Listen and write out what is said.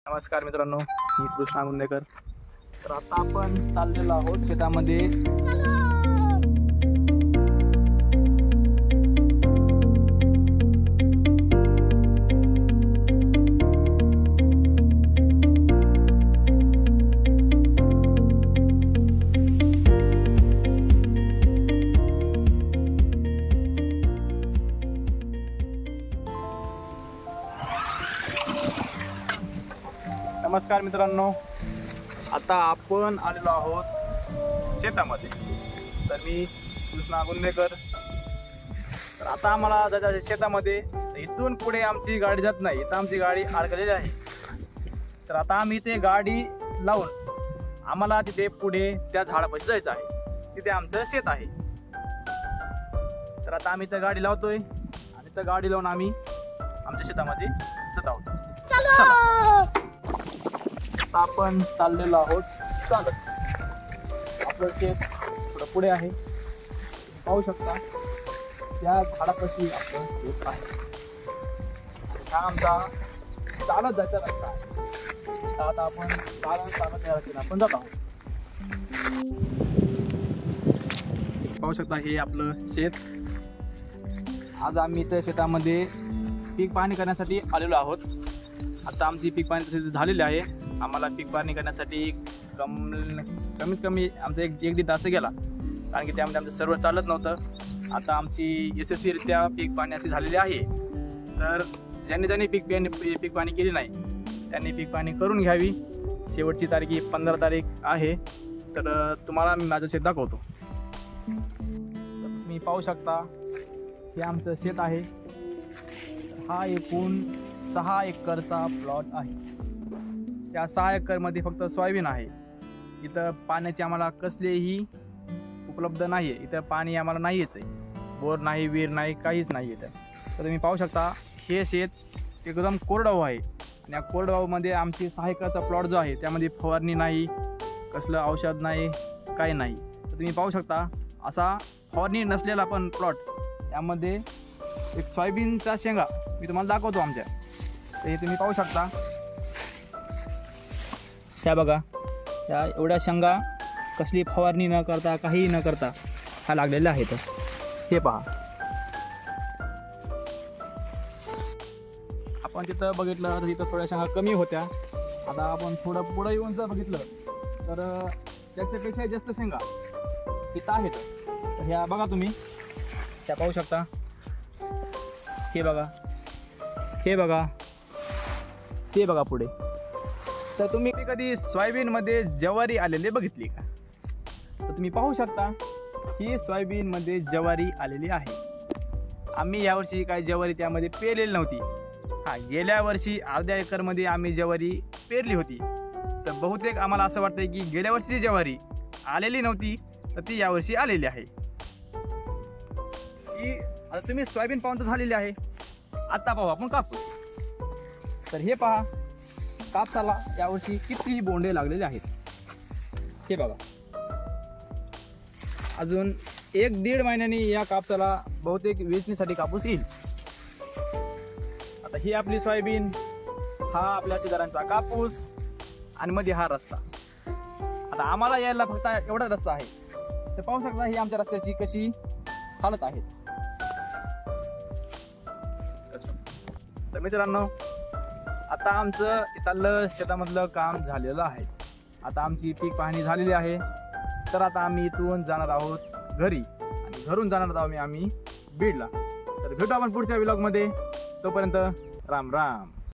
नमस्कार मित्रांनो, मी कृष्णा गुंदेकर. तर आता आपण चाललेलो आहोत शेतामध्ये. नमस्कार मित्रांनो, आता आपण आलेलो आहोत शेतामध्ये. तर मी कृष्णा गुंदेकर. तर आता आम्हाला जायचं आहे शेतामध्ये. इथून पुढे आमची गाडी जात नाही, इथं आमची गाडी अडकलेली आहे. तर आता आम्ही ते गाडी लावून आम्हाला तिथे पुढे त्या झाडापाशी जायचं आहे. तिथे आमचं शेत आहे. तर आता आम्ही त्या गाडी लावतोय आणि त्या गाडी लावून आम्ही आमच्या शेतामध्ये जात आहोत. आपण चाललेलो आहोत चालत. आपलं शेत थोडं पुढे आहे, पाहू शकता. त्या झाडापाशी आपलं शेत आहे. हा आमचा चालत जायचा रस्ता आहे. आता आपण चालत या रस्त्याने आपण जात आहोत. पाहू शकता हे आपलं शेत. आज आम्ही त्या शेतामध्ये पीक पाहणी करण्यासाठी आलेलो आहोत. आता आमची पीक पाहणी झालेली आहे. आम्हाला पीक पाहणी करण्यासाठी कमीत कमी आमचा एक दीड तास गेला, कारण की त्यामध्ये आमचं सर्व चालत नव्हतं. आता आमची यशस्वीरित्या पीक पाहणी अशी झालेली आहे. तर ज्यांनी पीक पाहणी केली नाही त्यांनी पीक पाहणी करून घ्यावी. शेवटची तारीख 15 तारीख आहे. तर तुम्हाला मी माझं शेत दाखवतो. तर तुम्ही पाहू शकता हे आमचं शेत आहे. हा एकूण 6 एकरचा प्लॉट आहे. त्या 6 एकरमध्ये फक्त सोयाबीन आहे. इथं पाण्याची आम्हाला कसलेही उपलब्ध नाही आहे. इथं पाणी आम्हाला नाहीच आहे. बोर नाही, विहीर नाही, काहीच नाही इथं. तर तुम्ही पाहू शकता हे शेत एकदम कोरडवाहू आहे. आणि या कोरडवाहूमध्ये आमची 6 एकरचा प्लॉट जो आहे त्यामध्ये फवारणी नाही, कसलं औषध नाही, काही नाही. तर तुम्ही पाहू शकता असा फवारणी नसलेला पण प्लॉट. यामध्ये एक सोयाबीनचा शेंगा मी तुम्हाला दाखवतो आमच्या. तर हे तुम्ही पाहू शकता. ह्या बघा, ह्या एवढ्या शेंगा कसली फवारणी न करता, काही न करता ह्या लागलेल्या आहेत. हे पहा, आपण तिथं बघितलं तर तिथं थोड्या शेंगा कमी होत्या. आता आपण थोडं पुढं येऊन जर बघितलं तर त्याच्यापेक्षा जास्त शेंगा तिथं आहेत. तर ह्या बघा तुम्ही, त्या पाहू शकता. हे बघा, हे बघा, हे बघा पुढे. तर तुम्ही कधी सोयाबीनमध्ये ज्वारी आलेले बघितली का? तर तुम्ही पाहू शकता ही सोयाबीनमध्ये ज्वारी आलेली आहे. आम्ही यावर्षी काही ज्वारी त्यामध्ये पेरलेली नव्हती. गेल्या वर्षी अर्ध्या एकरमध्ये आम्ही ज्वारी पेरली होती. तर बहुतेक आम्हाला असं वाटतं की गेल्या वर्षीची ज्वारी आलेली नव्हती, तर ती यावर्षी आलेली आहे. ही आता तुम्ही सोयाबीन पाहून तर झालेली आहे. आता पाहू आपण कापूस. तर हे पहा, कापसाला यावर्षी किती बोंडे लागलेले आहेत. हे बघा, अजून 1-1.5 महिन्यांनी या कापसाला बहुतेक वेचणीसाठी कापूस येईल. आता ही आपली सोयाबीन, हा आपल्या शेजाऱ्यांचा कापूस आणि मध्ये हा रस्ता. आता आम्हाला यायला फक्त एवढाच रस्ता आहे. तर पाहू शकता ही आमच्या रस्त्याची कशी हालत आहे. तर मित्रांनो, आता आमचं इथलं शेतामधलं काम झालेलं आहे. आता आमची पीक पाहणी झालेली आहे. तर आता आम्ही इथून जाणार आहोत घरी आणि घरून जाणार आहोत आम्ही बीडला. तर भेटू आपण पुढच्या व्लॉगमध्ये. तोपर्यंत राम राम.